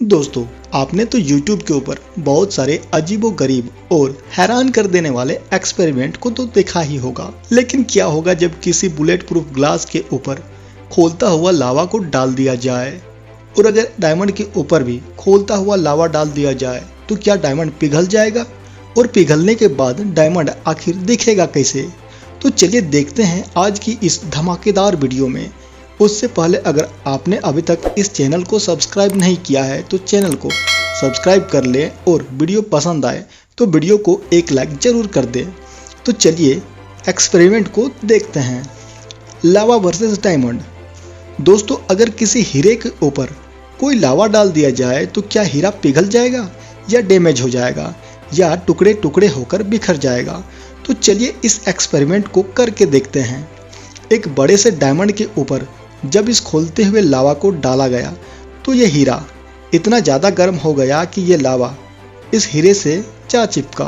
दोस्तों, आपने तो YouTube के ऊपर बहुत सारे अजीबोगरीब और हैरान कर देने वाले एक्सपेरिमेंट को तो देखा ही होगा। लेकिन क्या होगा जब किसी बुलेट प्रूफ ग्लास के ऊपर खोलता हुआ लावा को डाल दिया जाए? और अगर डायमंड के ऊपर भी खोलता हुआ लावा डाल दिया जाए तो क्या डायमंड पिघल जाएगा? और पिघलने के बाद डायमंड आखिर दिखेगा कैसे? तो चलिए देखते हैं आज की इस धमाकेदार वीडियो में। उससे पहले अगर आपने अभी तक इस चैनल को सब्सक्राइब नहीं किया है तो चैनल को सब्सक्राइब कर लें और वीडियो पसंद आए तो वीडियो को एक लाइक जरूर कर दें। तो चलिए एक्सपेरिमेंट को देखते हैं। लावा वर्सेस डायमंड। दोस्तों, अगर किसी हीरे के ऊपर कोई लावा डाल दिया जाए तो क्या हीरा पिघल जाएगा या डैमेज हो जाएगा या टुकड़े टुकड़े होकर बिखर जाएगा? तो चलिए इस एक्सपेरिमेंट को करके देखते हैं। एक बड़े से डायमंड के ऊपर जब इस खोलते हुए लावा को डाला गया तो यह हीरा इतना ज़्यादा गर्म हो गया कि यह लावा इस हीरे से जा चिपका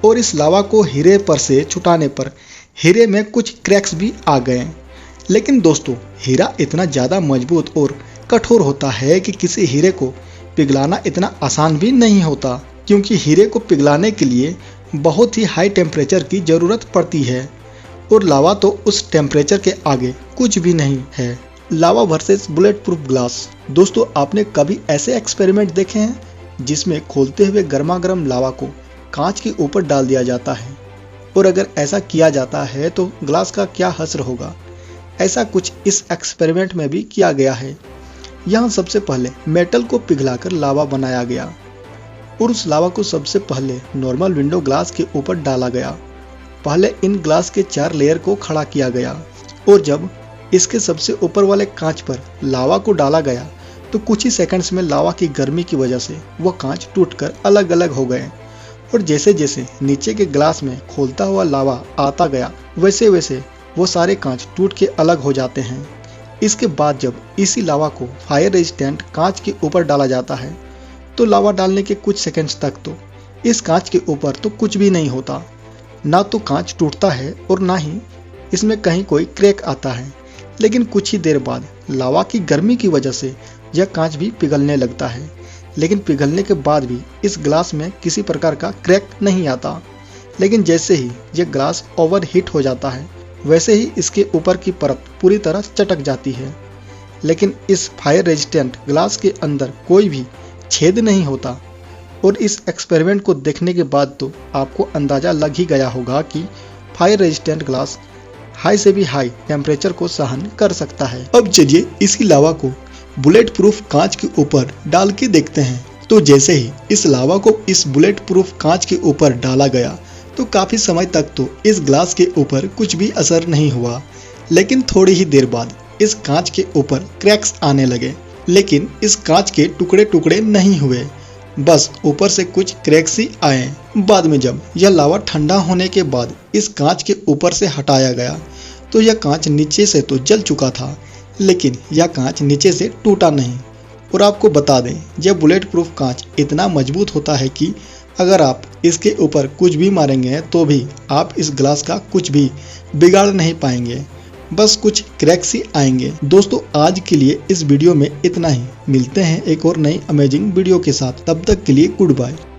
और इस लावा को हीरे पर से छुटाने पर हीरे में कुछ क्रैक्स भी आ गए। लेकिन दोस्तों, हीरा इतना ज़्यादा मजबूत और कठोर होता है कि किसी हीरे को पिघलाना इतना आसान भी नहीं होता, क्योंकि हीरे को पिघलाने के लिए बहुत ही हाई टेम्परेचर की ज़रूरत पड़ती है और लावा तो उस टेम्परेचर के आगे कुछ भी नहीं है। लावा वर्सेस बुलेट प्रूफ ग्लास। दोस्तों, आपने कभी ऐसे एक्सपेरिमेंट देखे हैं जिसमें खोलते हुए गर्मा गर्म लावा को कांच के ऊपर डाल दिया जाता है? और अगर ऐसा किया जाता है तो ग्लास का क्या असर होगा? ऐसा कुछ इस एक्सपेरिमेंट में भी किया गया है। यहाँ सबसे पहले मेटल को पिघलाकर लावा बनाया गया और उस लावा को सबसे पहले नॉर्मल विंडो ग्लास के ऊपर डाला गया। पहले इन ग्लास के 4 लेयर को खड़ा किया गया और जब इसके सबसे ऊपर वाले कांच पर लावा को डाला गया तो कुछ ही सेकंड्स में लावा की गर्मी की वजह से वह कांच टूटकर अलग अलग हो गए। और जैसे जैसे नीचे के ग्लास में खोलता हुआ लावा आता गया वैसे वैसे वो सारे कांच टूट के अलग हो जाते हैं। इसके बाद जब इसी लावा को फायर रेजिस्टेंट कांच के ऊपर डाला जाता है तो लावा डालने के कुछ सेकंड्स तक तो इस कांच के ऊपर तो कुछ भी नहीं होता, ना तो कांच टूटता है और ना ही इसमें कहीं कोई क्रैक आता है। लेकिन कुछ ही देर बाद लावा की गर्मी की वजह से यह कांच भी पिघलने लगता है। लेकिन पिघलने के बाद भी इस ग्लास में किसी प्रकार का क्रैक नहीं आता। लेकिन जैसे ही यह ग्लास ओवर हीट हो जाता है वैसे ही इसके ऊपर की परत पूरी तरह चटक जाती है। लेकिन इस फायर रेजिस्टेंट ग्लास के अंदर कोई भी छेद नहीं होता। और इस एक्सपेरिमेंट को देखने के बाद तो आपको अंदाज़ा लग ही गया होगा कि फायर रेजिस्टेंट ग्लास हाई से भी हाई टेम्परेचर को सहन कर सकता है। अब चलिए इसी लावा को बुलेट प्रूफ कांच के ऊपर डाल के देखते हैं। तो जैसे ही इस लावा को इस बुलेट प्रूफ कांच के ऊपर डाला गया तो काफ़ी समय तक तो इस ग्लास के ऊपर कुछ भी असर नहीं हुआ। लेकिन थोड़ी ही देर बाद इस कांच के ऊपर क्रैक्स आने लगे। लेकिन इस कांच के टुकड़े टुकड़े नहीं हुए, बस ऊपर से कुछ क्रैक्स ही आए। बाद में जब यह लावा ठंडा होने के बाद इस कांच के ऊपर से हटाया गया तो यह कांच नीचे से तो जल चुका था, लेकिन यह कांच नीचे से टूटा नहीं। और आपको बता दें, यह बुलेट प्रूफ कांच इतना मजबूत होता है कि अगर आप इसके ऊपर कुछ भी मारेंगे तो भी आप इस ग्लास का कुछ भी बिगाड़ नहीं पाएंगे, बस कुछ क्रैक्स ही आएंगे। दोस्तों, आज के लिए इस वीडियो में इतना ही। मिलते हैं एक और नई अमेजिंग वीडियो के साथ। तब तक के लिए गुड बाय।